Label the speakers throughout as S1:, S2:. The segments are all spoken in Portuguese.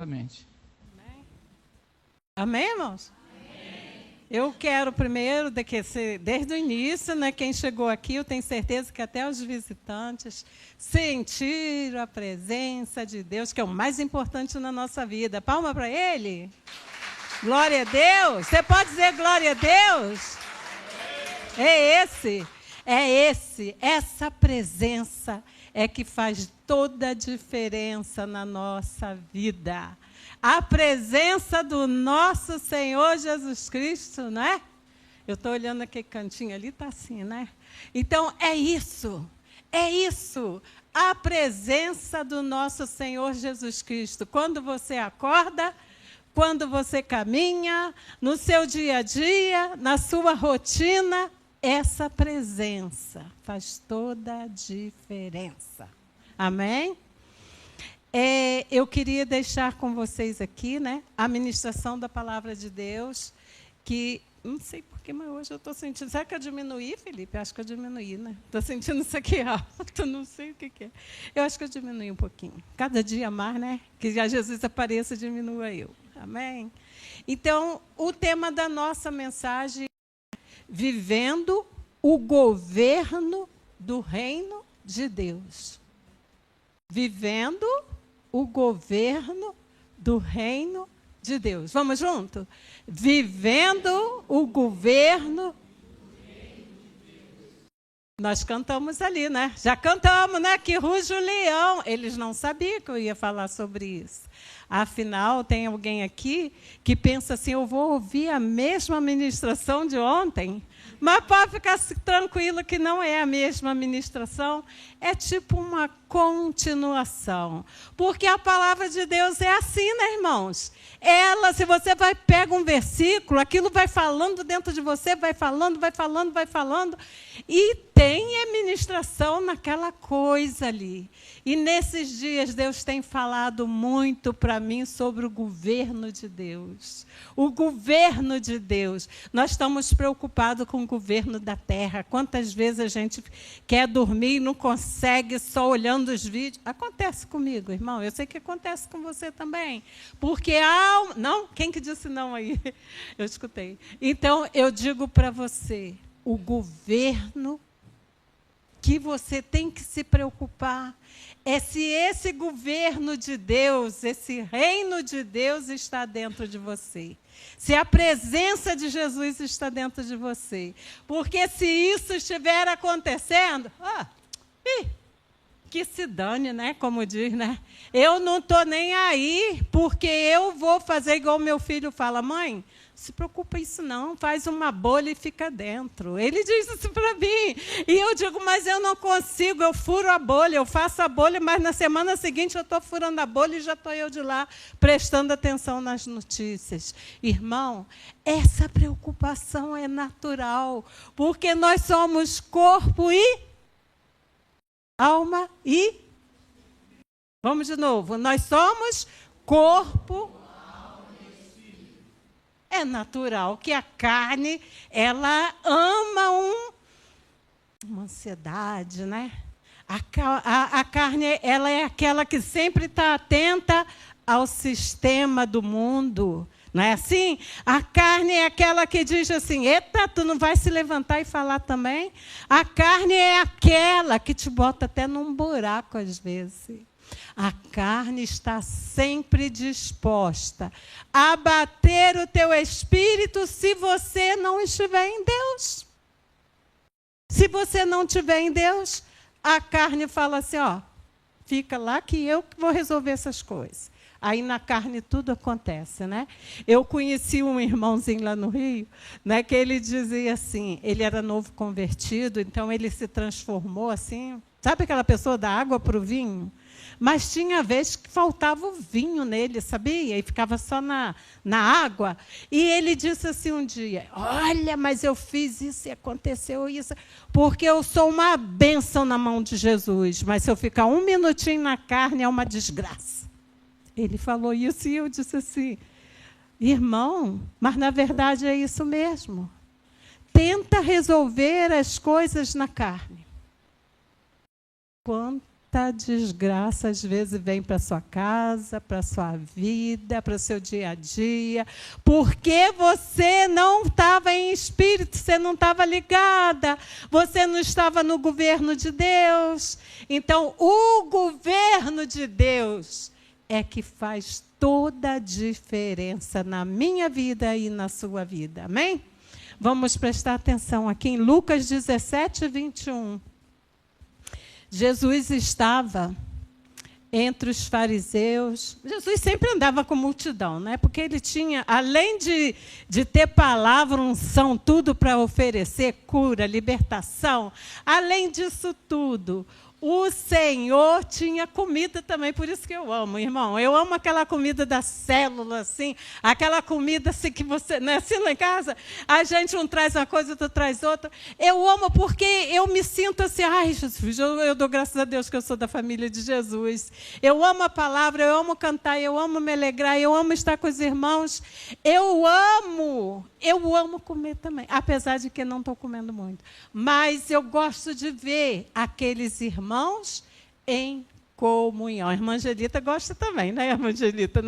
S1: Exatamente.
S2: Amém, irmãos? Amém. Eu quero primeiro, desde o início, né, quem chegou aqui, eu tenho certeza que até os visitantes sentiram a presença de Deus, que é o mais importante na nossa vida. Palma para Ele. Glória a Deus. Você pode dizer glória a Deus? Essa presença é que faz toda a diferença na nossa vida. A presença do nosso Senhor Jesus Cristo, não é? Eu estou olhando aquele cantinho ali, está assim, né? Então, é isso. A presença do nosso Senhor Jesus Cristo. Quando você acorda, quando você caminha, no seu dia a dia, na sua rotina, essa presença faz toda a diferença. Amém? Eu queria deixar com vocês aqui, né, a ministração da palavra de Deus, que, não sei porquê, mas hoje eu estou sentindo... Será que eu diminuí, Felipe? Acho que eu diminuí, né? Estou sentindo isso aqui alto, não sei o que é. Eu acho que eu diminuí um pouquinho. Cada dia mais, né? Que já Jesus apareça, diminua eu. Amém? Então, o tema da nossa mensagem é vivendo o governo do reino de Deus. Vivendo o governo do reino de Deus. Vamos junto? Vivendo o governo. Nós cantamos ali, né? Já cantamos, né? Que ruge o leão. Eles não sabiam que eu ia falar sobre isso. Afinal, tem alguém aqui que pensa assim, eu vou ouvir a mesma ministração de ontem, mas pode ficar tranquilo que não é a mesma ministração, é tipo uma continuação. Porque a palavra de Deus é assim, né, irmãos? Ela, se você pega um versículo, aquilo vai falando dentro de você, vai falando, e tem ministração naquela coisa ali. E nesses dias Deus tem falado muito para mim sobre o governo de Deus. O governo de Deus. Nós estamos preocupados com o governo da terra. Quantas vezes a gente quer dormir e não consegue só olhando os vídeos? Acontece comigo, irmão. Eu sei que acontece com você também. Porque não? Quem que disse não aí? Eu escutei. Então, eu digo para você, o governo que você tem que se preocupar é se esse governo de Deus, esse reino de Deus está dentro de você. Se a presença de Jesus está dentro de você. Porque se isso estiver acontecendo, que se dane, né? Como diz, né? Eu não estou nem aí, porque eu vou fazer igual meu filho fala, mãe, se preocupa isso não, faz uma bolha e fica dentro. Ele diz isso para mim. E eu digo, mas eu não consigo, eu furo a bolha, eu faço a bolha, mas na semana seguinte eu estou furando a bolha e já estou eu de lá, prestando atenção nas notícias. Irmão, essa preocupação é natural, porque nós somos corpo e alma e... Vamos de novo, nós somos corpo. É natural que a carne, ela ama uma ansiedade, né? A carne, ela é aquela que sempre está atenta ao sistema do mundo. Não é assim? A carne é aquela que diz assim, eita, tu não vai se levantar e falar também? A carne é aquela que te bota até num buraco às vezes. A carne está sempre disposta a bater o teu espírito se você não estiver em Deus. Se você não estiver em Deus, a carne fala assim, fica lá que eu vou resolver essas coisas. Aí na carne tudo acontece, né? Eu conheci um irmãozinho lá no Rio, né, que ele dizia assim, ele era novo convertido, então ele se transformou assim, sabe aquela pessoa da água para o vinho? Mas tinha vezes que faltava o vinho nele, sabia? E ficava só na água. E ele disse assim um dia, olha, mas eu fiz isso e aconteceu isso, porque eu sou uma bênção na mão de Jesus, mas se eu ficar um minutinho na carne é uma desgraça. Ele falou isso e eu disse assim, irmão, mas na verdade é isso mesmo. Tenta resolver as coisas na carne. desgraça às vezes vem para sua casa, para sua vida, para o seu dia a dia, porque você não estava em espírito, você não estava ligada, você não estava no governo de Deus. Então, o governo de Deus é que faz toda a diferença na minha vida e na sua vida. Amém? Vamos prestar atenção aqui em Lucas 17, 21. Jesus estava entre os fariseus. Jesus sempre andava com multidão, né? Porque ele tinha, além de ter palavra, unção, tudo para oferecer, cura, libertação, além disso tudo, o Senhor tinha comida também, por isso que eu amo, irmão. Eu amo aquela comida da célula, assim, aquela comida assim que você, né, assim lá em casa, a gente um traz uma coisa, outro traz outra. Eu amo porque eu me sinto assim, ai, Jesus, eu dou graças a Deus que eu sou da família de Jesus. Eu amo a palavra, eu amo cantar, eu amo me alegrar, eu amo estar com os irmãos. Eu amo comer também, apesar de que não estou comendo muito. Mas eu gosto de ver aqueles irmãos em comunhão. A irmã Angelita gosta também, né, irmã Angelita?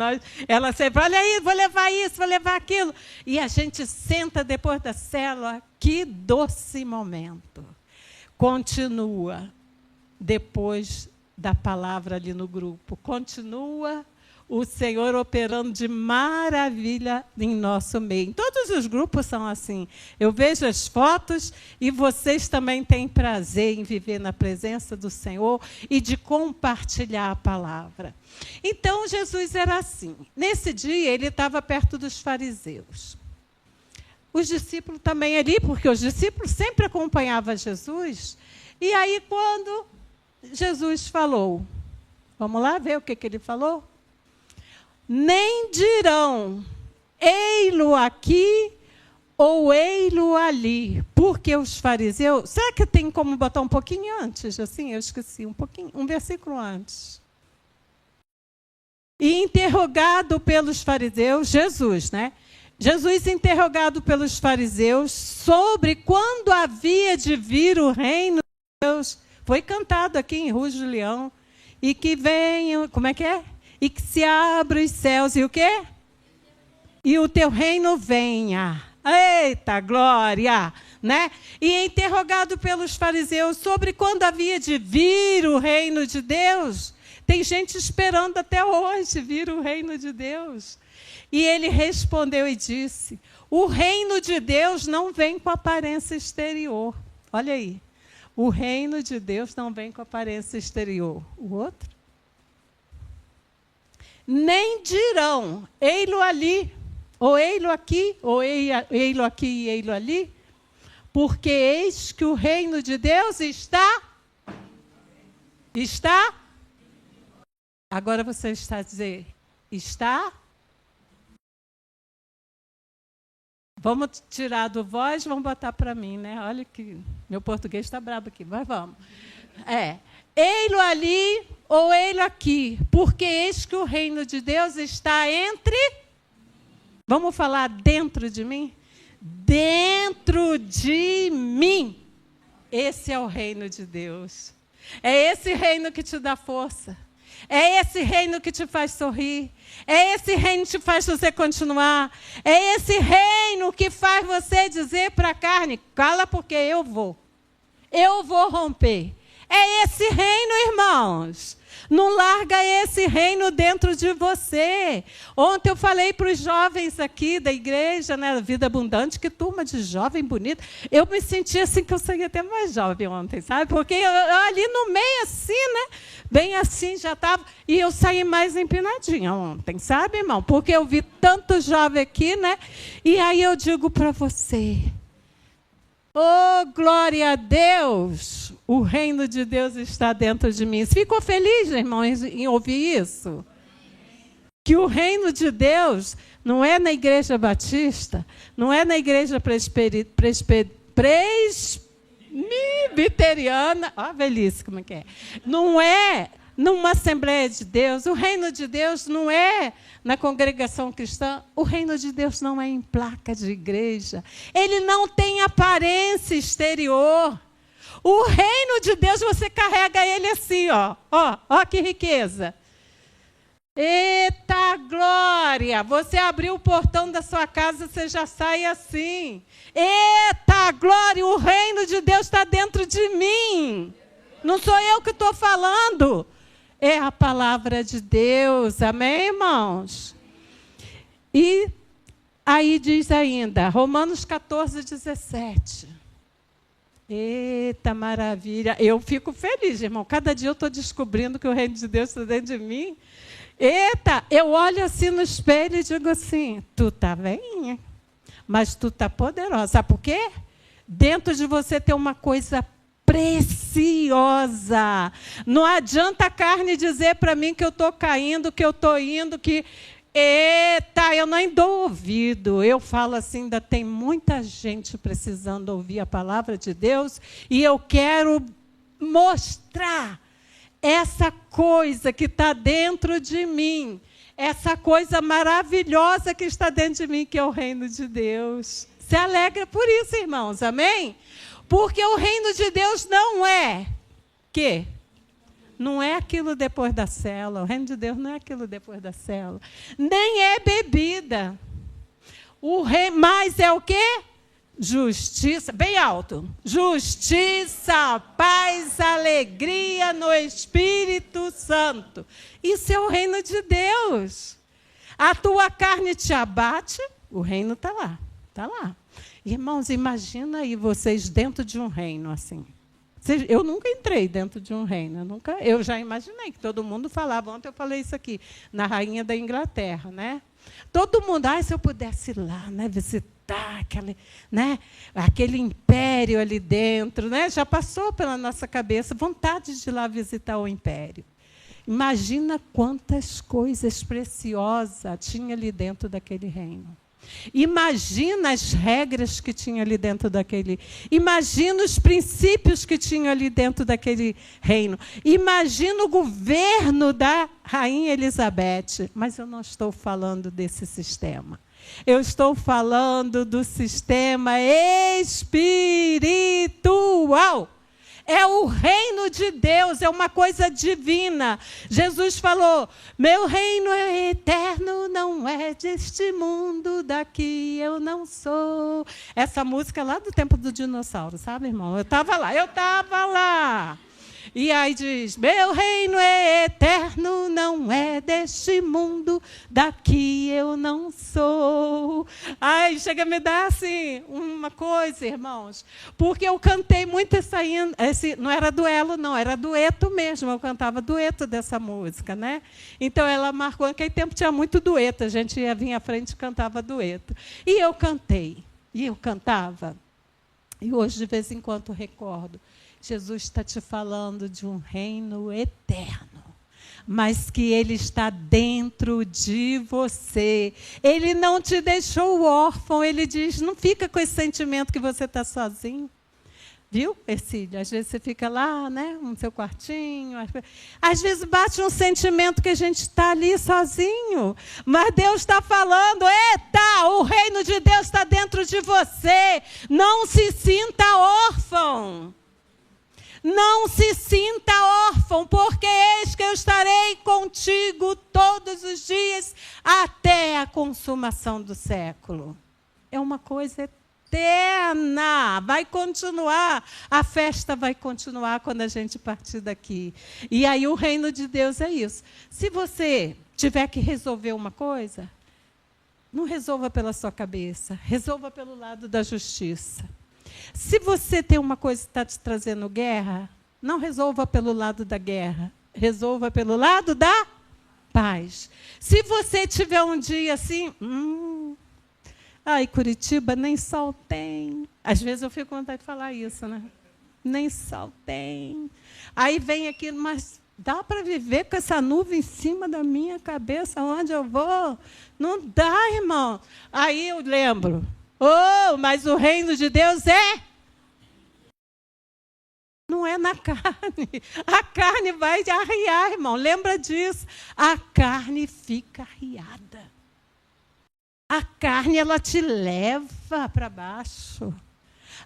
S2: Ela sempre, olha aí, vou levar isso, vou levar aquilo. E a gente senta depois da célula, que doce momento. Continua depois da palavra ali no grupo. Continua o Senhor operando de maravilha em nosso meio. Todos os grupos são assim. Eu vejo as fotos e vocês também têm prazer em viver na presença do Senhor e de compartilhar a palavra. Então, Jesus era assim. Nesse dia, ele estava perto dos fariseus. Os discípulos também ali, porque os discípulos sempre acompanhavam Jesus. E aí, quando Jesus falou, vamos lá ver o que ele falou? Nem dirão, ei-lo aqui ou ei-lo ali. Porque os fariseus... Será que tem como botar um pouquinho antes? Assim, eu esqueci, um versículo antes. E interrogado pelos fariseus, Jesus, né? Jesus interrogado pelos fariseus sobre quando havia de vir o reino de Deus. Foi cantado aqui em Rujo de Leão. E que venha... Como é que é? E que se abra os céus e o quê? E o teu reino venha. Eita, glória! Né? E interrogado pelos fariseus sobre quando havia de vir o reino de Deus. Tem gente esperando até hoje vir o reino de Deus. E ele respondeu e disse, o reino de Deus não vem com aparência exterior. Olha aí. O reino de Deus não vem com aparência exterior. O outro? Nem dirão, ei-lo ali, ou ei-lo aqui, ou ei-lo aqui e ei-lo ali, porque eis que o reino de Deus está? Agora você está a dizer, está? Vamos tirar do voz, vamos botar para mim, né? Olha que meu português está brabo aqui, mas vamos. Ei-lo ali ou ei-lo aqui, porque eis que o reino de Deus está entre... Vamos falar dentro de mim? Dentro de mim. Esse é o reino de Deus. É esse reino que te dá força. É esse reino que te faz sorrir. É esse reino que te faz você continuar. É esse reino que faz você dizer para a carne, cala porque eu vou. Eu vou romper. É esse reino, irmãos. Não larga esse reino dentro de você. Ontem eu falei para os jovens aqui da igreja, né, Vida Abundante, que turma de jovem bonita. Eu me senti assim que eu saí até mais jovem ontem, sabe? Porque eu ali no meio assim, né? Bem assim já estava. E eu saí mais empinadinha ontem, sabe, irmão? Porque eu vi tanto jovem aqui, né? E aí eu digo para você... Oh, glória a Deus! O reino de Deus está dentro de mim. Você ficou feliz, irmão, em ouvir isso? Que o reino de Deus não é na igreja batista, não é na igreja presbiteriana. Olha a velhice, como é que é? Não é numa Assembleia de Deus. O reino de Deus não é na congregação cristã. O reino de Deus não é em placa de igreja. Ele não tem aparência exterior. O reino de Deus, você carrega ele assim, ó. Ó que riqueza. Eita glória! Você abriu o portão da sua casa, você já sai assim. Eita glória! O reino de Deus está dentro de mim. Não sou eu que estou falando. É a palavra de Deus. Amém, irmãos? E aí diz ainda, Romanos 14, 17. Eita maravilha! Eu fico feliz, irmão. Cada dia eu estou descobrindo que o reino de Deus está dentro de mim. Eita, eu olho assim no espelho e digo assim, tu tá velhinha, mas tu tá poderosa. Sabe por quê? Dentro de você tem uma coisa preciosa. Não adianta a carne dizer para mim que eu estou caindo, que eu estou indo, que... Eita, eu nem dou ouvido. Eu falo assim, ainda tem muita gente precisando ouvir a palavra de Deus e eu quero mostrar essa coisa que está dentro de mim, essa coisa maravilhosa que está dentro de mim, que é o reino de Deus. Se alegra por isso, irmãos, amém? Porque o reino de Deus não é quê? Não é aquilo depois da célula. O reino de Deus não é aquilo depois da célula. Nem é bebida. Mas é o quê? Justiça, bem alto. Justiça, paz, alegria no Espírito Santo. Isso é o reino de Deus. A tua carne te abate, o reino está lá. Está lá. Irmãos, imagina aí vocês dentro de um reino assim. Eu nunca entrei dentro de um reino. Eu já imaginei que todo mundo falava. Ontem eu falei isso aqui, na Rainha da Inglaterra, né? Todo mundo, se eu pudesse ir lá, né, visitar aquele império ali dentro, né? Já passou pela nossa cabeça vontade de ir lá visitar o império. Imagina quantas coisas preciosas tinha ali dentro daquele reino. Imagina as regras que tinha ali dentro daquele... Imagina os princípios que tinha ali dentro daquele reino. Imagina o governo da Rainha Elizabeth. Mas eu não estou falando desse sistema. Eu estou falando do sistema espiritual. É o reino de Deus, é uma coisa divina. Jesus falou, meu reino é eterno, não é deste mundo, daqui eu não sou. Essa música lá do tempo do dinossauro, sabe, irmão? Eu estava lá. E aí diz, meu reino é eterno, não é deste mundo, daqui eu não sou. Ai, chega a me dar assim, uma coisa, irmãos, porque eu cantei muito não era duelo, não, era dueto mesmo, eu cantava dueto dessa música, né? Então ela marcou, naquele tempo tinha muito dueto, a gente ia vir à frente e cantava dueto. E eu cantei, e eu cantava, e hoje de vez em quando recordo, Jesus está te falando de um reino eterno, mas que ele está dentro de você. Ele não te deixou órfão, ele diz, não fica com esse sentimento que você está sozinho. Viu, Ercílio? Às vezes você fica lá, né, no seu quartinho. Às vezes bate um sentimento que a gente está ali sozinho. Mas Deus está falando, eita, o reino de Deus está dentro de você. Não se sinta órfão. Não se sinta órfão, porque eis que eu estarei contigo todos os dias até a consumação do século. É uma coisa eterna, vai continuar, a festa vai continuar quando a gente partir daqui. E aí o reino de Deus é isso. Se você tiver que resolver uma coisa, não resolva pela sua cabeça, resolva pelo lado da justiça. Se você tem uma coisa que está te trazendo guerra, não resolva pelo lado da guerra, resolva pelo lado da paz. Se você tiver um dia assim, Curitiba nem sol tem. Às vezes eu fico com vontade de falar isso, né? Nem sol tem. Aí vem aquilo, mas dá para viver com essa nuvem em cima da minha cabeça, onde eu vou? Não dá, irmão. Aí eu lembro, mas o reino de Deus não é na carne. A carne vai arriar, irmão. Lembra disso? A carne fica arriada. A carne, ela te leva para baixo.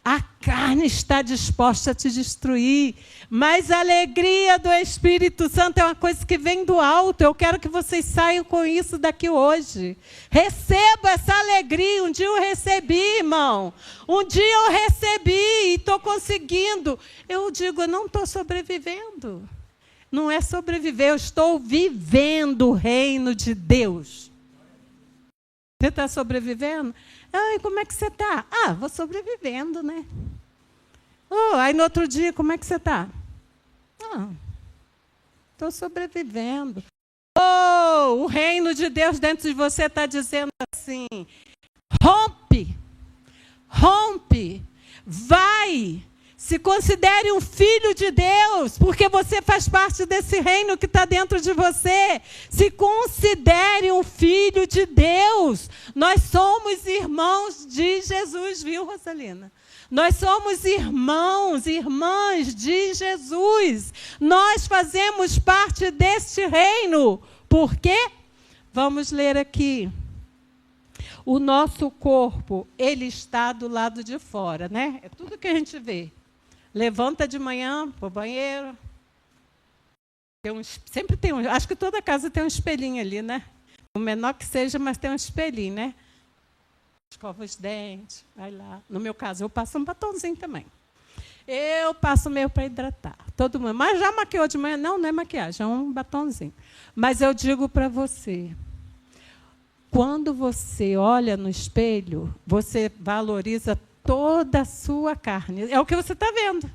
S2: A carne está disposta a te destruir, mas a alegria do Espírito Santo é uma coisa que vem do alto. Eu quero que vocês saiam com isso daqui hoje. Receba essa alegria. Um dia eu recebi, irmão. Um dia eu recebi e estou conseguindo. Eu digo, eu não estou sobrevivendo. Não é sobreviver, eu estou vivendo o reino de Deus. Você está sobrevivendo? Ai, como é que você está? Ah, vou sobrevivendo, né? Oh, aí no outro dia, como é que você está? Ah, estou sobrevivendo. Oh, o reino de Deus dentro de você está dizendo assim, rompe, rompe, vai. Se considere um filho de Deus, porque você faz parte desse reino que está dentro de você. Se considere um filho de Deus. Nós somos irmãos de Jesus, viu, Rosalina? Nós somos irmãos, irmãs de Jesus. Nós fazemos parte deste reino. Por quê? Vamos ler aqui. O nosso corpo, ele está do lado de fora, né? É tudo que a gente vê. Levanta de manhã para o banheiro. Sempre tem um. Acho que toda casa tem um espelhinho ali, né? O menor que seja, mas tem um espelhinho, né? Escova os dentes, vai lá. No meu caso, eu passo um batonzinho também. Eu passo meio para hidratar. Todo mundo. Mas já maquiou de manhã? Não, não é maquiagem, é um batonzinho. Mas eu digo para você, quando você olha no espelho, você valoriza toda a sua carne. É o que você está vendo.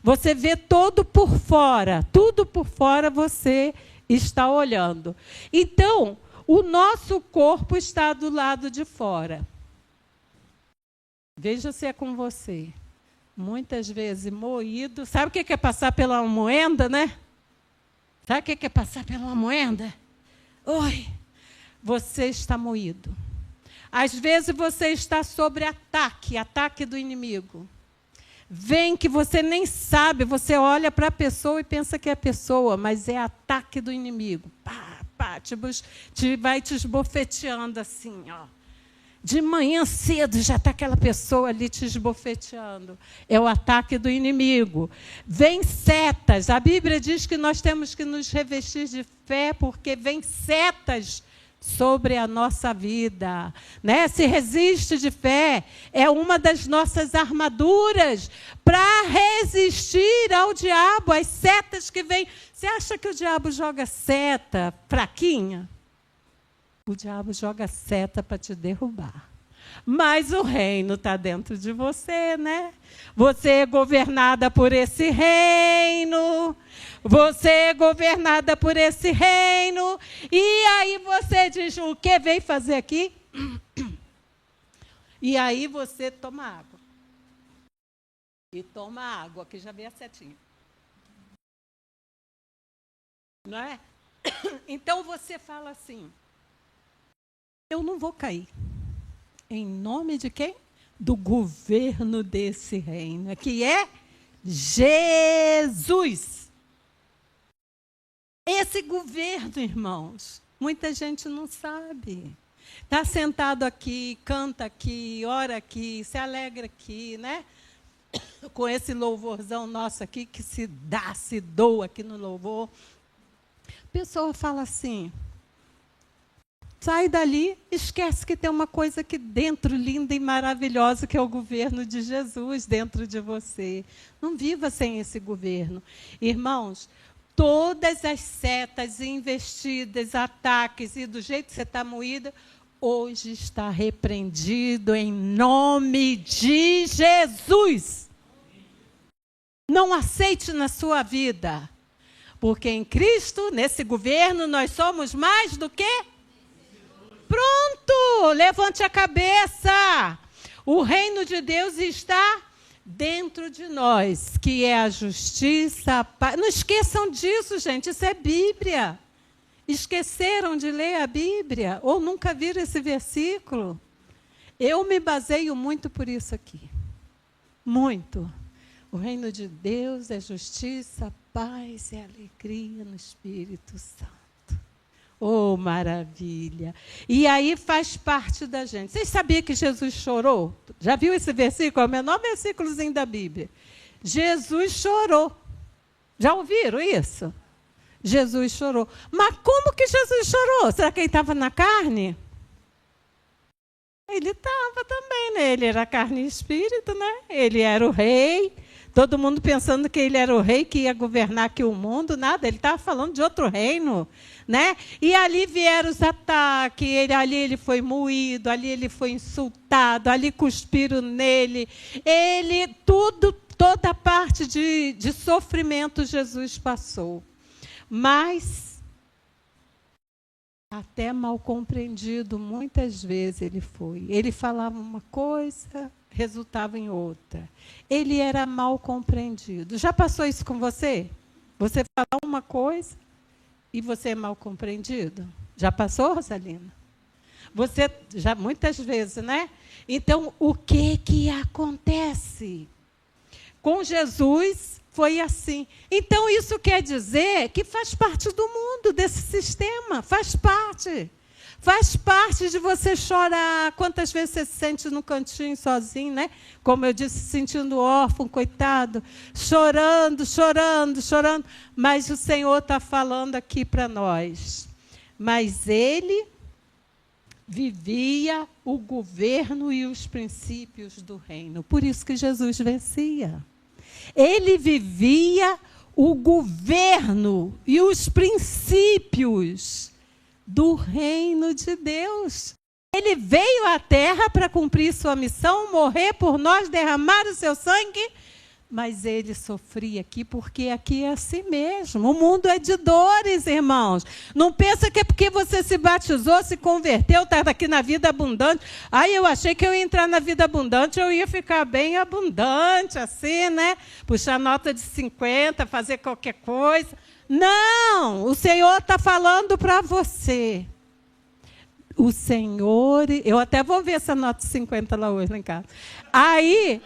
S2: Você vê todo por fora. Tudo por fora você está olhando. Então, o nosso corpo está do lado de fora. Veja se é com você. Muitas vezes moído. Sabe o que é passar pela moenda, né? Sabe o que é passar pela moenda? Oi, você está moído. Às vezes você está sob ataque do inimigo. Vem que você nem sabe, você olha para a pessoa e pensa que é a pessoa, mas é ataque do inimigo. Pá, pá, vai te esbofeteando assim, ó. De manhã cedo já está aquela pessoa ali te esbofeteando. É o ataque do inimigo. Vem setas. A Bíblia diz que nós temos que nos revestir de fé, porque vem setas sobre a nossa vida, né? Se resiste de fé, é uma das nossas armaduras para resistir ao diabo, as setas que vêm. Você acha que o diabo joga seta fraquinha? O diabo joga seta para te derrubar. Mas o reino está dentro de você, né? Você é governada por esse reino. Você é governada por esse reino. E aí você diz, o que veio fazer aqui? E aí você toma água. E toma água, que já vem a setinha. Não é? Então você fala assim, eu não vou cair. Em nome de quem? Do governo desse reino, que é Jesus. Esse governo, irmãos, muita gente não sabe. Está sentado aqui, canta aqui, ora aqui, se alegra aqui, né? Com esse louvorzão nosso aqui, que se dá, se doa aqui no louvor. A pessoa fala assim, sai dali, esquece que tem uma coisa aqui dentro, linda e maravilhosa, que é o governo de Jesus dentro de você. Não viva sem esse governo. Irmãos, todas as setas, investidas, ataques, e do jeito que você está moída, hoje está repreendido em nome de Jesus. Não aceite na sua vida, porque em Cristo, nesse governo, nós somos mais do que... Pronto, levante a cabeça. O reino de Deus está dentro de nós, que é a justiça, a paz. Não esqueçam disso, gente, isso é Bíblia. Esqueceram de ler a Bíblia? Ou nunca viram esse versículo? Eu me baseio muito por isso aqui. Muito. O reino de Deus é justiça, paz e alegria no Espírito Santo. Oh, maravilha. E aí faz parte da gente. Vocês sabiam que Jesus chorou? Já viu esse versículo? É o menor versículozinho da Bíblia. Jesus chorou. Já ouviram isso? Jesus chorou. Mas como que Jesus chorou? Será que ele estava na carne? Ele estava também, né? Ele era carne e espírito, né? Ele era o rei. Todo mundo pensando que ele era o rei que ia governar aqui o mundo, nada. Ele estava falando de outro reino, né? E ali vieram os ataques, ali ele foi moído, ali ele foi insultado, ali cuspiram nele. Toda a parte de sofrimento Jesus passou. Mas, até mal compreendido, muitas vezes ele foi. Ele falava uma coisa, resultava em outra. Ele era mal compreendido. Já passou isso com você? Você fala uma coisa e você é mal compreendido? Já passou, Rosalina? Você, já muitas vezes, né? Então, o que acontece? Com Jesus foi assim. Então, isso quer dizer que faz parte do mundo, desse sistema. Faz parte. Faz parte de você chorar. Quantas vezes você se sente no cantinho sozinho, né? Como eu disse, se sentindo órfão, coitado. Chorando, chorando, chorando. Mas o Senhor está falando aqui para nós. Mas ele vivia o governo e os princípios do reino. Por isso que Jesus vencia. Ele vivia o governo e os princípios do reino de Deus. Ele veio à terra para cumprir sua missão, morrer por nós, derramar o seu sangue, mas ele sofria aqui, porque aqui é assim mesmo. O mundo é de dores, irmãos. Não pensa que é porque você se batizou, se converteu, está aqui na vida abundante. Aí eu achei que eu ia entrar na vida abundante, eu ia ficar bem abundante, assim, né? Puxar nota de 50, fazer qualquer coisa. Não! O Senhor está falando para você. O Senhor... Eu até vou ver essa nota de 50 lá hoje, lá em casa. Aí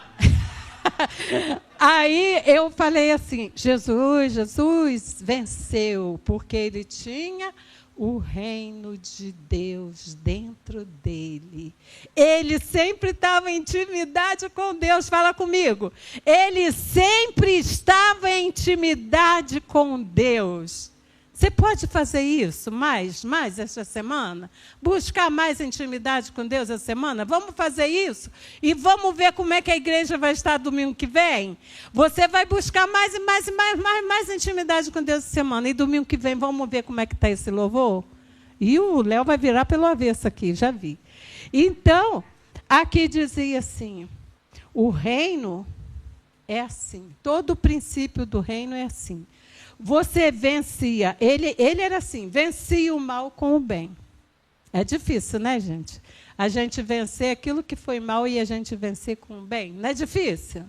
S2: eu falei assim, Jesus venceu, porque ele tinha o reino de Deus dentro dele. Ele sempre estava em intimidade com Deus, fala comigo. Ele sempre estava em intimidade com Deus. Você pode fazer isso mais esta semana? Buscar mais intimidade com Deus essa semana? Vamos fazer isso? E vamos ver como é que a igreja vai estar domingo que vem? Você vai buscar mais intimidade com Deus essa semana. E domingo que vem, vamos ver como é que está esse louvor? E o Léo vai virar pelo avesso aqui, já vi. Então, aqui dizia assim, o reino é assim. Todo o princípio do reino é assim. Você vencia, ele era assim, vencia o mal com o bem. É difícil, né, gente? A gente vencer aquilo que foi mal e a gente vencer com o bem. Não é difícil?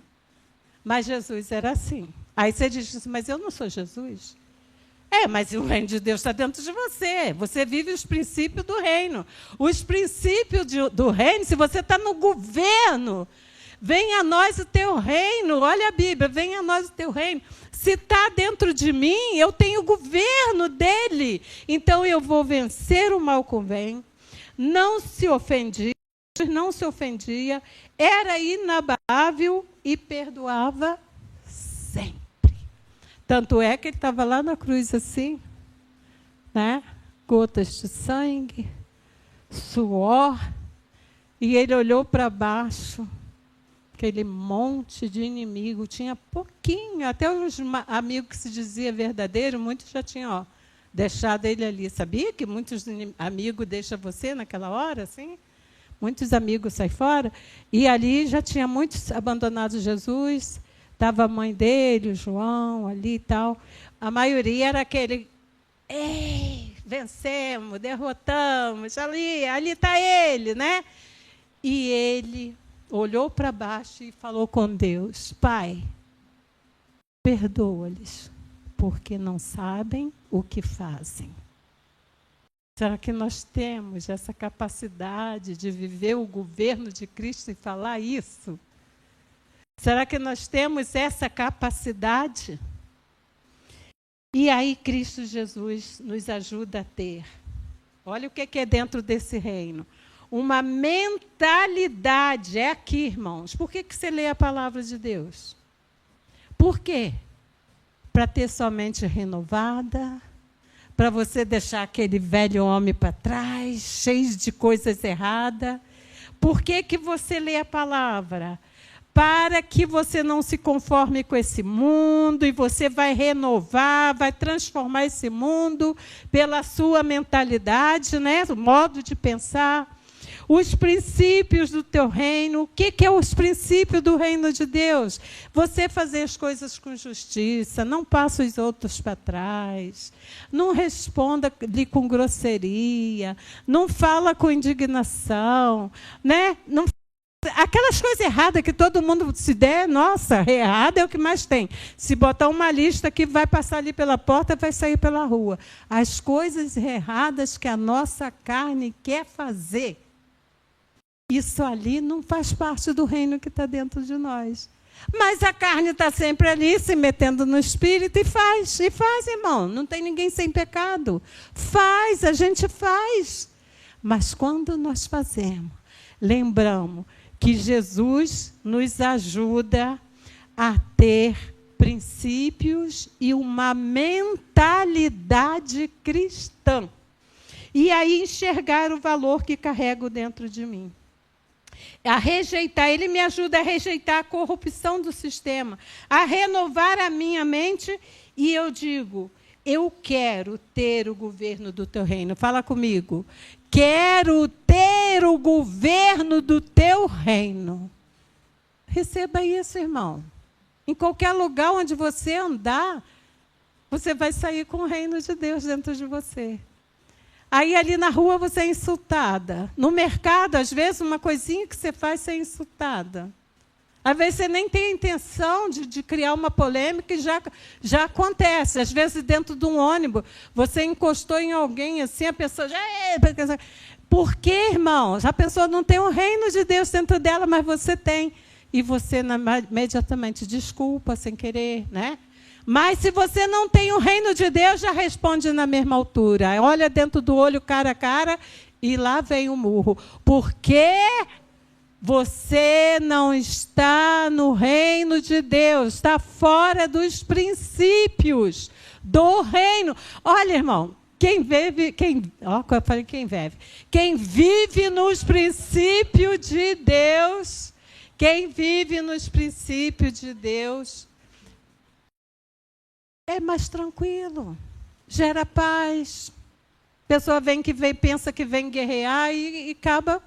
S2: Mas Jesus era assim. Aí você diz assim, mas eu não sou Jesus. Mas o reino de Deus está dentro de você. Você vive os princípios do reino. Os princípios do reino, se você está no governo, venha a nós o teu reino. Olha a Bíblia, venha a nós o teu reino. Se está dentro de mim, eu tenho o governo dele. Então eu vou vencer o mal com o bem. Não se ofendia, era inabalável e perdoava sempre. Tanto é que ele estava lá na cruz assim, né? Gotas de sangue, suor, e ele olhou para baixo. Aquele monte de inimigo, tinha pouquinho, até os amigos que se dizia verdadeiro, muitos já tinham deixado ele ali. Sabia que muitos amigos deixam você naquela hora, assim? Muitos amigos saem fora. E ali já tinha muitos abandonado Jesus, estava a mãe dele, o João, ali e tal. A maioria era aquele, vencemos, derrotamos, ali está ele, né? E ele olhou para baixo e falou com Deus, Pai, perdoa-lhes, porque não sabem o que fazem. Será que nós temos essa capacidade de viver o governo de Cristo e falar isso? Será que nós temos essa capacidade? E aí Cristo Jesus nos ajuda a ter. Olha o que é dentro desse reino. Uma mentalidade. É aqui, irmãos. Por que você lê a palavra de Deus? Por quê? Para ter sua mente renovada, para você deixar aquele velho homem para trás, cheio de coisas erradas. Por que você lê a palavra? Para que você não se conforme com esse mundo e você vai renovar, vai transformar esse mundo pela sua mentalidade, né? O modo de pensar. Os princípios do teu reino. O que é os princípios do reino de Deus? Você fazer as coisas com justiça, não passa os outros para trás, não responda-lhe com grosseria, não fala com indignação, né? Não, aquelas coisas erradas que todo mundo se der, nossa, errado é o que mais tem. Se botar uma lista que vai passar ali pela porta, vai sair pela rua. As coisas erradas que a nossa carne quer fazer, isso ali não faz parte do reino que está dentro de nós. Mas a carne está sempre ali, se metendo no espírito, e faz, irmão. Não tem ninguém sem pecado. Faz, a gente faz. Mas quando nós fazemos, lembramos que Jesus nos ajuda a ter princípios e uma mentalidade cristã. E aí enxergar o valor que carrego dentro de mim. A rejeitar, ele me ajuda a rejeitar a corrupção do sistema, a renovar a minha mente, e eu digo, eu quero ter o governo do teu reino. Fala comigo. Quero ter o governo do teu reino. Receba isso, irmão. Em qualquer lugar onde você andar, você vai sair com o reino de Deus dentro de você. Aí, ali na rua, você é insultada. No mercado, às vezes, uma coisinha que você faz, você é insultada. Às vezes, você nem tem a intenção de criar uma polêmica e já acontece. Às vezes, dentro de um ônibus, você encostou em alguém, assim, a pessoa já... Por quê, irmãos? A pessoa não tem o reino de Deus dentro dela, mas você tem. E você imediatamente desculpa, sem querer, né? Mas se você não tem o reino de Deus, já responde na mesma altura. Olha dentro do olho, cara a cara, e lá vem o murro. Porque você não está no reino de Deus, está fora dos princípios do reino. Olha, irmão, quem vive nos princípios de Deus, é mais tranquilo, gera paz. A pessoa pensa que vem guerrear e acaba.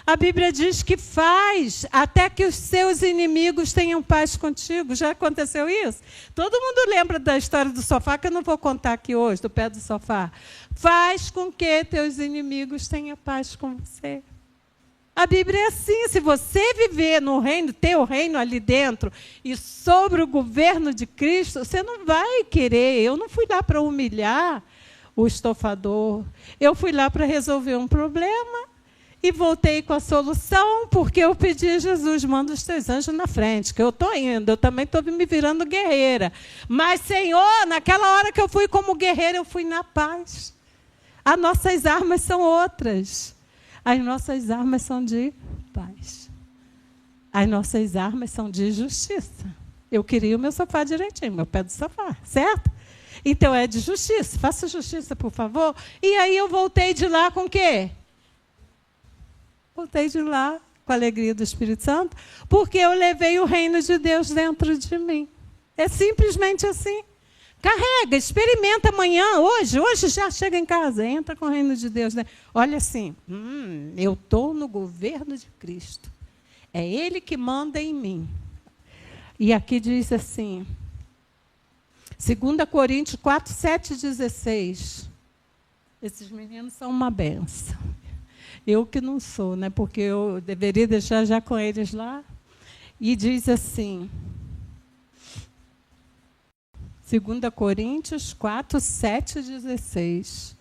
S2: A Bíblia diz que faz até que os seus inimigos tenham paz contigo. Já aconteceu isso? Todo mundo lembra da história do sofá, que eu não vou contar aqui hoje, do pé do sofá. Faz com que teus inimigos tenham paz com você. A Bíblia é assim, se você viver no reino, ter o reino ali dentro, e sobre o governo de Cristo, você não vai querer. Eu não fui lá para humilhar o estofador. Eu fui lá para resolver um problema e voltei com a solução, porque eu pedi a Jesus, manda os teus anjos na frente, que eu estou indo, eu também estou me virando guerreira. Mas, Senhor, naquela hora que eu fui como guerreira, eu fui na paz. As nossas armas são outras. As nossas armas são de paz. As nossas armas são de justiça. Eu queria o meu sofá direitinho, meu pé do sofá, certo? Então, é de justiça. Faça justiça, por favor. E aí eu voltei de lá com o quê? Voltei de lá com a alegria do Espírito Santo, porque eu levei o reino de Deus dentro de mim. É simplesmente assim. Carrega, experimenta amanhã, hoje já chega em casa, entra com o reino de Deus. Né? Olha assim, eu estou no governo de Cristo. É Ele que manda em mim. E aqui diz assim, 2 Coríntios 4, 7, 16. Esses meninos são uma benção. Eu que não sou, né? Porque eu deveria deixar já com eles lá. E diz assim... 2 Coríntios 4, 7, 16.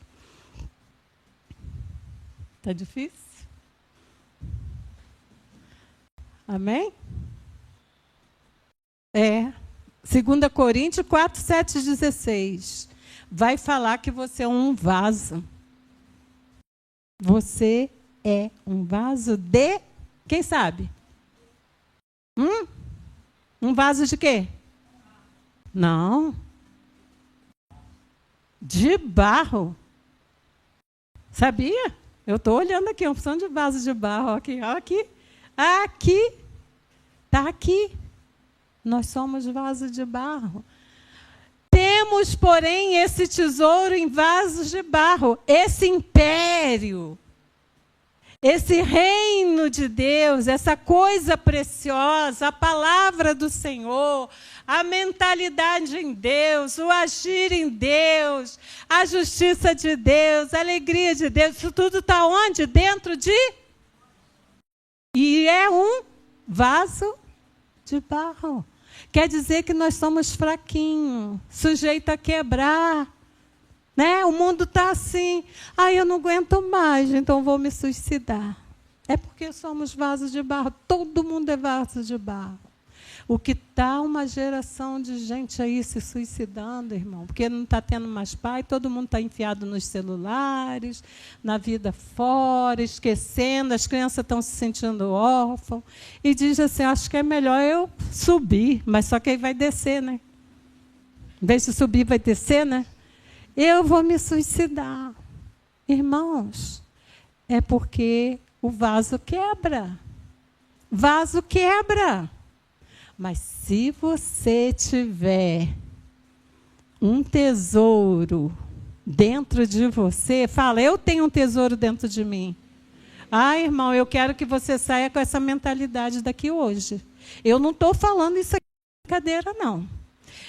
S2: Está difícil? Amém? 2 Coríntios 4, 7, 16. Vai falar que você é um vaso. Você é um vaso de... Quem sabe? Um vaso de quê? Não. De barro. Sabia? Eu estou olhando aqui, uma opção de vaso de barro. Aqui, aqui. Aqui. Está aqui. Nós somos vasos de barro. Temos, porém, esse tesouro em vasos de barro. Esse império. Esse reino de Deus, essa coisa preciosa, a palavra do Senhor, a mentalidade em Deus, o agir em Deus, a justiça de Deus, a alegria de Deus, isso tudo está onde? Dentro de... E é um vaso de barro. Quer dizer que nós somos fraquinhos, sujeitos a quebrar. Né? O mundo está assim, eu não aguento mais, então vou me suicidar. É porque somos vasos de barro, todo mundo é vaso de barro. O que está uma geração de gente aí se suicidando, irmão, porque não está tendo mais pai, todo mundo está enfiado nos celulares, na vida fora, esquecendo, as crianças estão se sentindo órfãos, e diz assim, acho que é melhor eu subir, mas só que aí vai descer, né? Em vez de subir, vai descer, né? Eu vou me suicidar. Irmãos, é porque o vaso quebra. Vaso quebra. Mas se você tiver um tesouro dentro de você, fala, eu tenho um tesouro dentro de mim. Irmão, eu quero que você saia com essa mentalidade daqui hoje. Eu não estou falando isso aqui de brincadeira, não.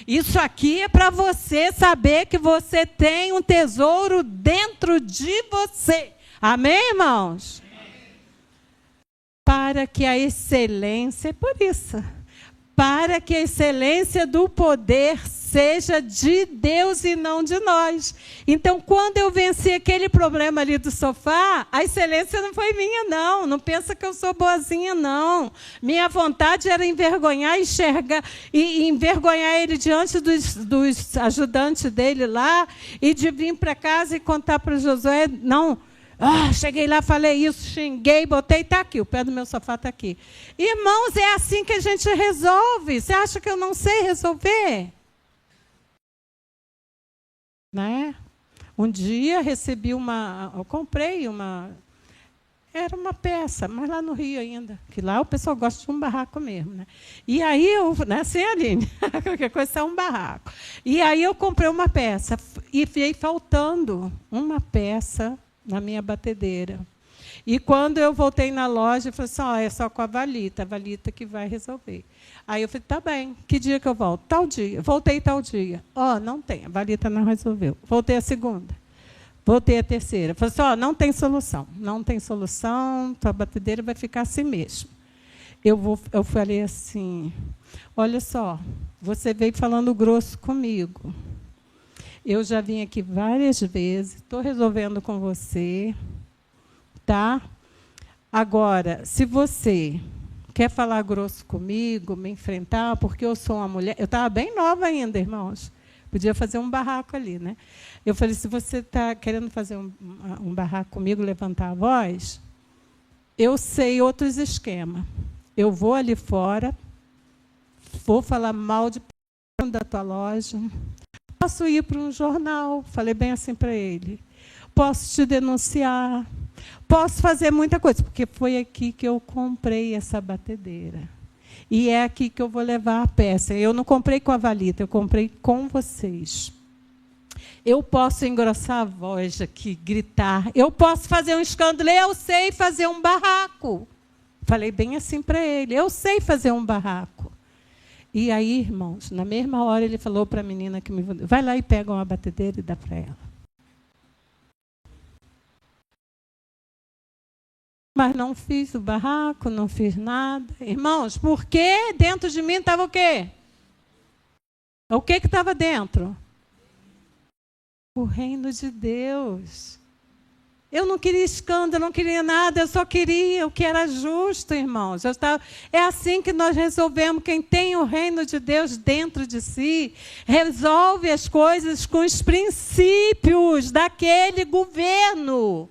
S2: Isso aqui é para você saber que você tem um tesouro dentro de você. Amém, irmãos? Para que a excelência, por isso, para que a excelência do poder seja de Deus e não de nós. Então, quando eu venci aquele problema ali do sofá, a excelência não foi minha, não. Não pensa que eu sou boazinha, não. Minha vontade era envergonhar, enxergar, e envergonhar ele diante dos ajudantes dele lá, e de vir para casa e contar para Josué, não. Cheguei lá, falei isso, xinguei, botei, está aqui, o pé do meu sofá está aqui. Irmãos, é assim que a gente resolve. Você acha que eu não sei resolver? Né? Um dia recebi eu comprei era uma peça, mas lá no Rio ainda, que lá o pessoal gosta de um barraco mesmo. Né? E aí, assim, Aline, qualquer coisa é um barraco. E aí eu comprei uma peça, e fiquei faltando uma peça na minha batedeira. E quando eu voltei na loja, eu falei assim, é só com a Valita que vai resolver. Aí eu falei, tá bem, que dia que eu volto? Tal dia. Voltei tal dia. Não tem, a Valita não resolveu. Voltei a segunda. Voltei a terceira. Falei assim, não tem solução. Não tem solução, tua batedeira vai ficar assim mesmo. Eu falei assim, olha só, você veio falando grosso comigo. Eu já vim aqui várias vezes, estou resolvendo com você, tá? Agora, se você quer falar grosso comigo, me enfrentar, porque eu sou uma mulher... Eu estava bem nova ainda, irmãos. Podia fazer um barraco ali, né? Eu falei, se você está querendo fazer um barraco comigo, levantar a voz, eu sei outros esquemas. Eu vou ali fora, vou falar mal da tua loja... Posso ir para um jornal, falei bem assim para ele. Posso te denunciar, posso fazer muita coisa, porque foi aqui que eu comprei essa batedeira. E é aqui que eu vou levar a peça. Eu não comprei com a Valita, eu comprei com vocês. Eu posso engrossar a voz aqui, gritar. Eu posso fazer um escândalo, eu sei fazer um barraco. Falei bem assim para ele, eu sei fazer um barraco. E aí, irmãos, na mesma hora ele falou para a menina que me... Vai lá e pega uma batedeira e dá para ela. Mas não fiz o barraco, não fiz nada. Irmãos, porque dentro de mim estava o quê? O que estava dentro? O reino de Deus. Eu não queria escândalo, não queria nada, eu só queria o que era justo, irmãos. É assim que nós resolvemos. Quem tem o reino de Deus dentro de si, resolve as coisas com os princípios daquele governo.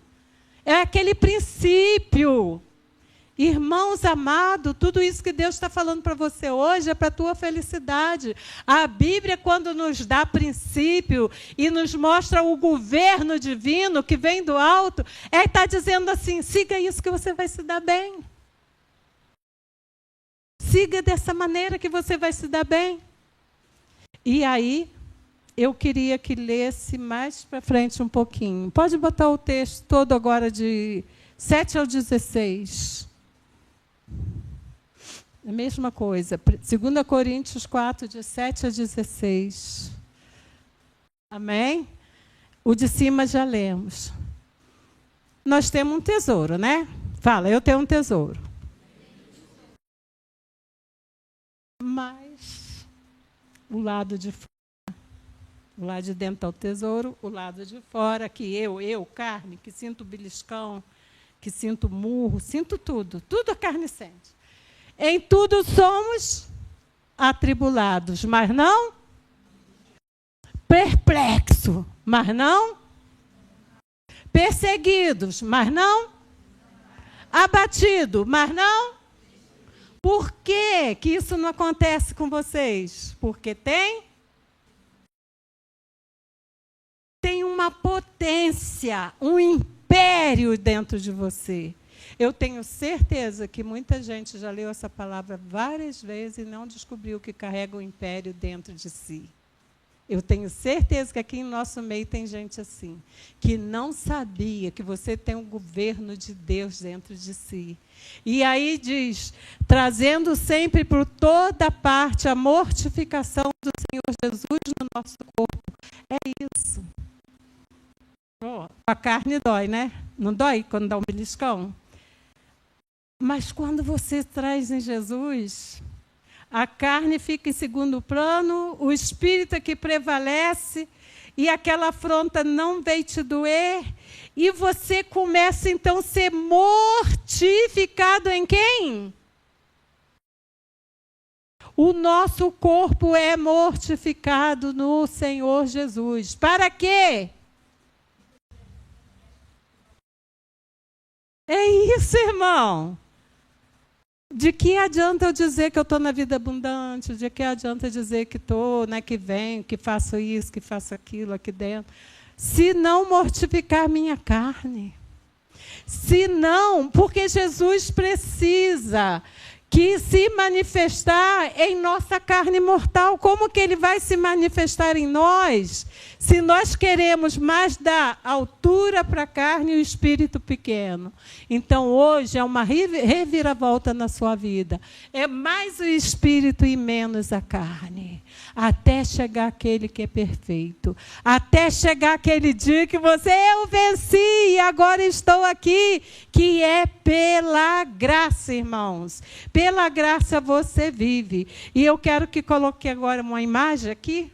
S2: É aquele princípio. Irmãos amados, tudo isso que Deus está falando para você hoje é para a tua felicidade. A Bíblia, quando nos dá princípio e nos mostra o governo divino que vem do alto, está dizendo assim, siga isso que você vai se dar bem. Siga dessa maneira que você vai se dar bem. E aí, eu queria que lesse mais para frente um pouquinho. Pode botar o texto todo agora de 7 ao 16. A mesma coisa. 2 Coríntios 4, de 7 a 16. Amém? O de cima já lemos. Nós temos um tesouro, né? Fala, eu tenho um tesouro. Mas o lado de fora, o lado de dentro está o tesouro, o lado de fora, que eu, carne, que sinto beliscão, que sinto murro, sinto tudo a carne sente. Em tudo somos atribulados, mas não perplexos, mas não perseguidos, mas não abatidos, mas não. Por que isso não acontece com vocês? Porque tem uma potência, um império dentro de você. Eu tenho certeza que muita gente já leu essa palavra várias vezes e não descobriu que carrega o império dentro de si. Eu tenho certeza que aqui em nosso meio tem gente assim, que não sabia que você tem um governo de Deus dentro de si. E aí diz, trazendo sempre por toda parte a mortificação do Senhor Jesus no nosso corpo. É isso. Oh, a carne dói, né? Não dói quando dá um beliscão? Mas quando você traz em Jesus, a carne fica em segundo plano, o espírito é que prevalece, e aquela afronta não vem te doer, e você começa então a ser mortificado em quem? O nosso corpo é mortificado no Senhor Jesus. Para quê? É isso, irmão. De que adianta eu dizer que eu estou na vida abundante? De que adianta eu dizer que estou, né, que venho, que faço isso, que faço aquilo aqui dentro? Se não mortificar minha carne. Se não, porque Jesus precisa que se manifestar em nossa carne mortal. Como que ele vai se manifestar em nós, se nós queremos mais dar altura para a carne e o espírito pequeno? Então, hoje é uma reviravolta na sua vida. É mais o espírito e menos a carne. Até chegar aquele que é perfeito. Até chegar aquele dia que você, eu venci e agora estou aqui. Que é pela graça, irmãos. Pela graça você vive. E eu quero que coloque agora uma imagem aqui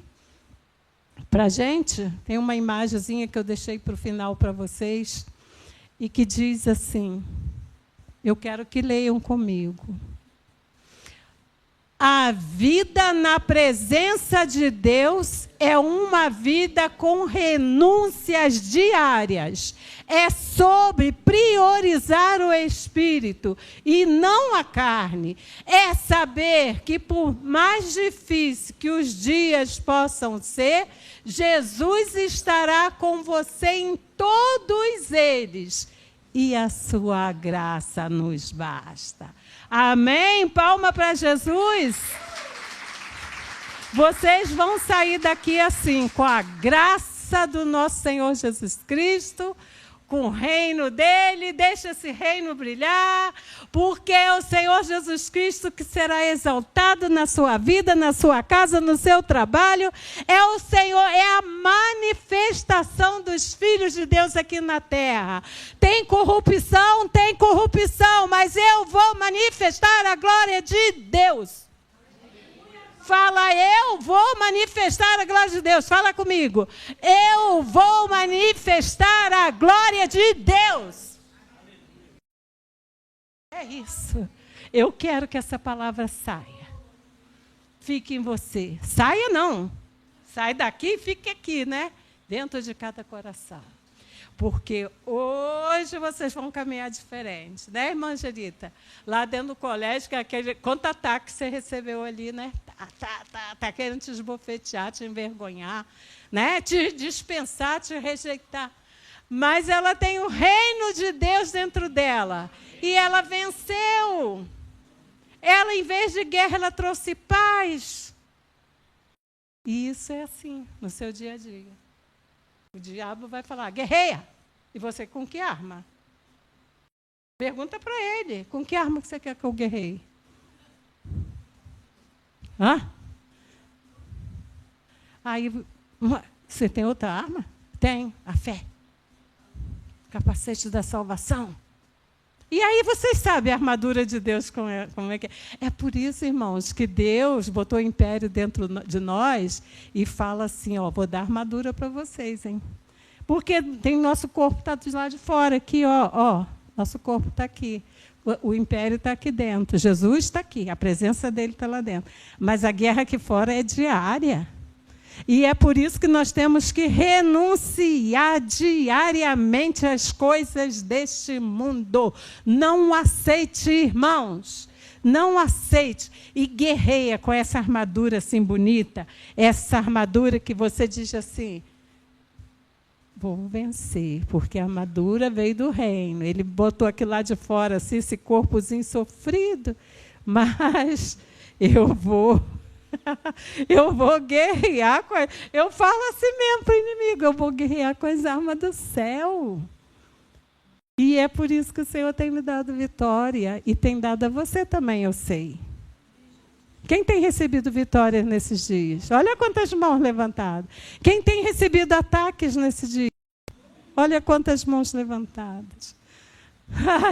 S2: para a gente. Tem uma imagenzinha que eu deixei para o final para vocês. E que diz assim, eu quero que leiam comigo. A vida na presença de Deus é uma vida com renúncias diárias. É sobre priorizar o espírito e não a carne. É saber que, por mais difícil que os dias possam ser, Jesus estará com você em todos eles. E a sua graça nos basta. Amém? Palma para Jesus. Vocês vão sair daqui assim, com a graça do nosso Senhor Jesus Cristo, com o reino dele, deixa esse reino brilhar, porque é o Senhor Jesus Cristo que será exaltado na sua vida, na sua casa, no seu trabalho. É o Senhor, é a manifestação dos filhos de Deus aqui na terra. Tem corrupção, mas eu vou manifestar a glória de Deus. Fala, eu vou manifestar a glória de Deus. Fala comigo. Eu vou manifestar a glória de Deus. É isso. Eu quero que essa palavra saia. Fique em você. Saia não. Sai daqui e fique aqui, né? Dentro de cada coração. Porque hoje vocês vão caminhar diferente, né, irmã Angelita? Lá dentro do colégio, que é aquele contra-ataque que você recebeu ali, né? Tá querendo te esbofetear, te envergonhar, né? Te dispensar, te rejeitar. Mas ela tem o reino de Deus dentro dela. E ela venceu. Ela, em vez de guerra, ela trouxe paz. E isso é assim, no seu dia a dia. O diabo vai falar, guerreia. E você com que arma? Pergunta para ele, com que arma você quer que eu guerreie? Hã? Aí, você tem outra arma? Tem, a fé. Capacete da salvação. E aí vocês sabem a armadura de Deus como é que é. É por isso, irmãos, que Deus botou o império dentro de nós e fala assim, ó, vou dar armadura para vocês, hein? Porque tem nosso corpo está do lado de fora, aqui, ó, nosso corpo está aqui. O império está aqui dentro. Jesus está aqui, a presença dele está lá dentro. Mas a guerra aqui fora é diária. E é por isso que nós temos que renunciar diariamente às coisas deste mundo. Não aceite, irmãos. Não aceite. E guerreia com essa armadura assim bonita. Essa armadura que você diz assim, vou vencer, porque a armadura veio do reino. Ele botou aquilo lá de fora, assim, esse corpozinho sofrido. Mas eu vou guerrear com... Eu falo assim mesmo para o inimigo, eu vou guerrear com as armas do céu. E é por isso que o Senhor tem me dado vitória, e tem dado a você também, eu sei. Quem tem recebido vitórias nesses dias? Olha quantas mãos levantadas. Quem tem recebido ataques nesse dia? Olha quantas mãos levantadas.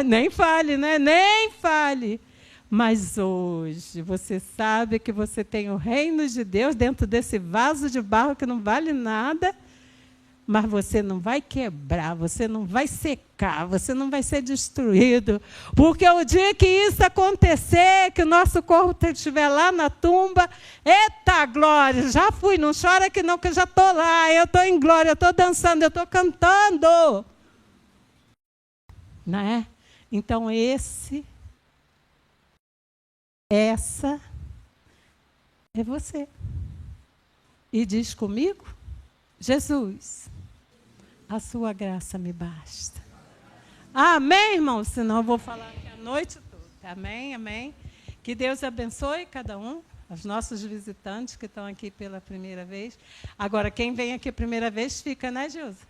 S2: Nem fale, né? Nem fale. Mas hoje você sabe que você tem o reino de Deus dentro desse vaso de barro que não vale nada, mas você não vai quebrar, você não vai secar, você não vai ser destruído. Porque o dia que isso acontecer, que o nosso corpo estiver lá na tumba, eita glória, já fui, não chora que não, que eu já estou lá, eu estou em glória, eu estou dançando, eu estou cantando. Não é? Então essa é você. E diz comigo, Jesus, a sua graça me basta. Amém, irmão? Senão eu vou falar aqui a noite toda. Amém, amém. Que Deus abençoe cada um, os nossos visitantes que estão aqui pela primeira vez. Agora, quem vem aqui a primeira vez fica, né, Gilza?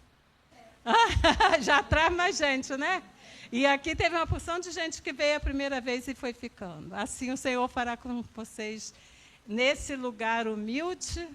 S2: Já traz mais gente, né? E aqui teve uma porção de gente que veio a primeira vez e foi ficando. Assim o Senhor fará com vocês nesse lugar humilde,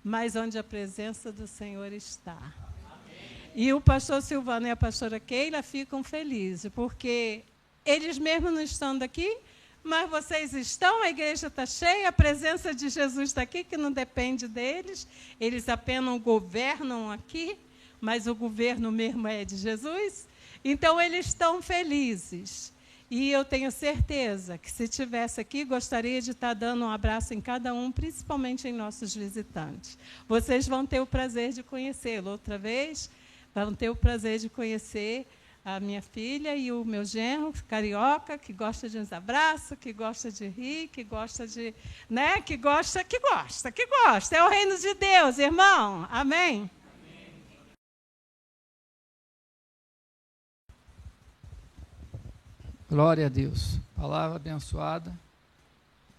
S2: mas onde a presença do Senhor está. Amém. E o pastor Silvano e a pastora Keila ficam felizes, porque eles mesmos não estão daqui, mas vocês estão, a igreja está cheia, a presença de Jesus está aqui, que não depende deles, eles apenas governam aqui, mas o governo mesmo é de Jesus. Então, eles estão felizes. E eu tenho certeza que, se estivesse aqui, gostaria de estar dando um abraço em cada um, principalmente em nossos visitantes. Vocês vão ter o prazer de conhecê-lo. Outra vez, vão ter o prazer de conhecer a minha filha e o meu genro, carioca, que gosta de uns abraços, que gosta de rir, que gosta de... né? Que gosta. É o reino de Deus, irmão. Amém?
S1: Glória a Deus. Palavra abençoada.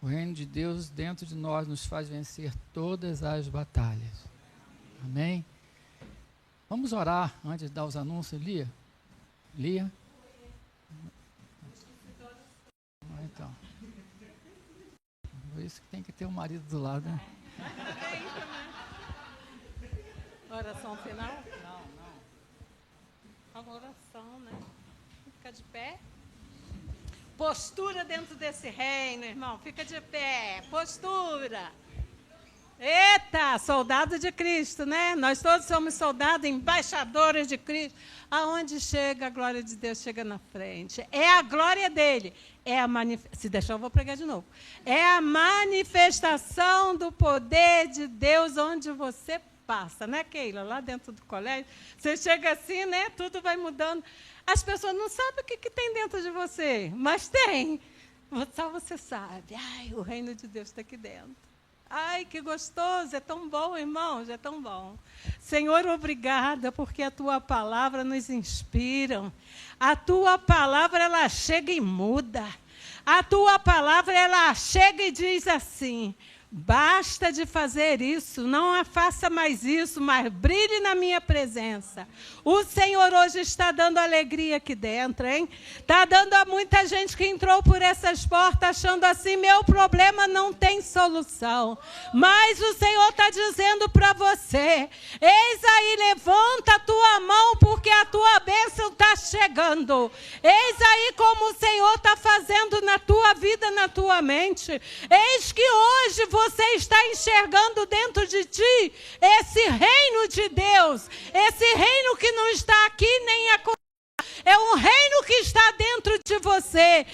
S1: O reino de Deus dentro de nós nos faz vencer todas as batalhas. Amém? Vamos orar antes de dar os anúncios, Lia? Lia? Então. Por isso que tem que ter um marido do lado, né?
S2: Oração final? Não. Uma oração, né? Fica de pé. Postura dentro desse reino, irmão. Fica de pé. Postura. Eita, soldado de Cristo, né? Nós todos somos soldados, embaixadores de Cristo. Aonde chega, a glória de Deus chega na frente. É a glória dele. Se deixar, eu vou pregar de novo. É a manifestação do poder de Deus onde você passa, né, Keila? Lá dentro do colégio, você chega assim, né? Tudo vai mudando. As pessoas não sabem o que tem dentro de você, mas tem. Só você sabe. Ai, o reino de Deus está aqui dentro. Ai, que gostoso, é tão bom, irmãos, é tão bom. Senhor, obrigada, porque a Tua palavra nos inspira. A Tua palavra, ela chega e muda. A Tua palavra, ela chega e diz assim: basta de fazer isso, não faça mais isso, mas brilhe na minha presença. O Senhor hoje está dando alegria aqui dentro, hein? Está dando a muita gente que entrou por essas portas achando assim, meu problema não tem solução. Mas o Senhor está dizendo para você, eis aí, levanta a tua mão, porque a tua bênção está chegando. Eis aí como o Senhor está fazendo na tua vida, na tua mente. Eis que hoje você está enxergando dentro de ti esse reino de Deus, esse reino que não está aqui nem acolá. É um reino que está dentro de você.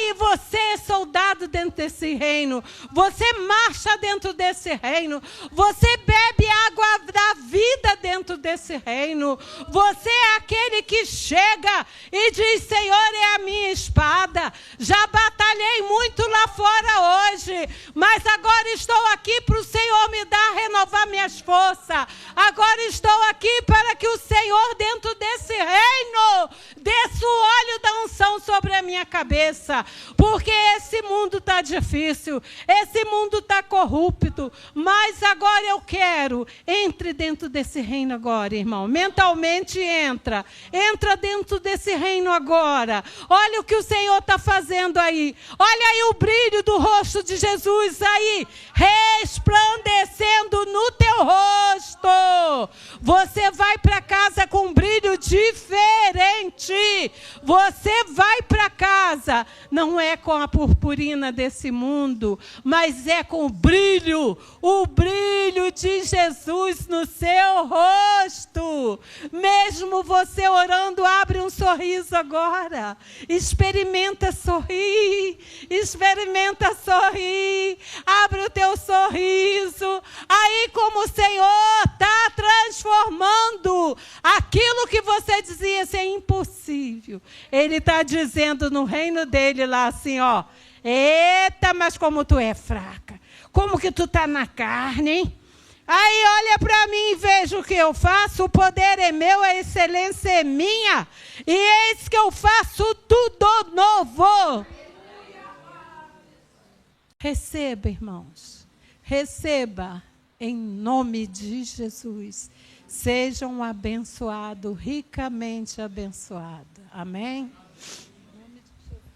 S2: E você é soldado dentro desse reino. Você marcha dentro desse reino. Você bebe água da vida dentro desse reino. Você é aquele que chega e diz, Senhor, é a minha espada. Já batalhei muito lá fora hoje, mas agora estou aqui para o Senhor me dar, renovar minhas forças. Agora estou aqui para que o Senhor, dentro desse reino, desça o óleo da unção sobre a minha cabeça, porque esse mundo está difícil, esse mundo está corrupto, mas agora eu quero, entre dentro desse reino agora, irmão, mentalmente entra dentro desse reino agora. Olha o que o Senhor está fazendo aí, olha aí o brilho do rosto de Jesus aí, resplandecendo no teu rosto. Você vai para casa com um brilho diferente. Você vai para casa, não é com a purpurina desse mundo, mas é com o brilho de Jesus no seu rosto. Mesmo você orando, abre um sorriso agora. Experimenta sorrir. Abre o teu sorriso. Aí como o Senhor está transformando aquilo que você dizia ser impossível. Ele está dizendo no reino dele lá assim, ó. Eita, mas como tu é fraca. Como que tu está na carne, hein? Aí olha para mim e veja o que eu faço. O poder é meu, a excelência é minha. E eis que eu faço tudo novo. Receba, irmãos. Receba em nome de Jesus. Sejam abençoados, ricamente abençoados. Amém?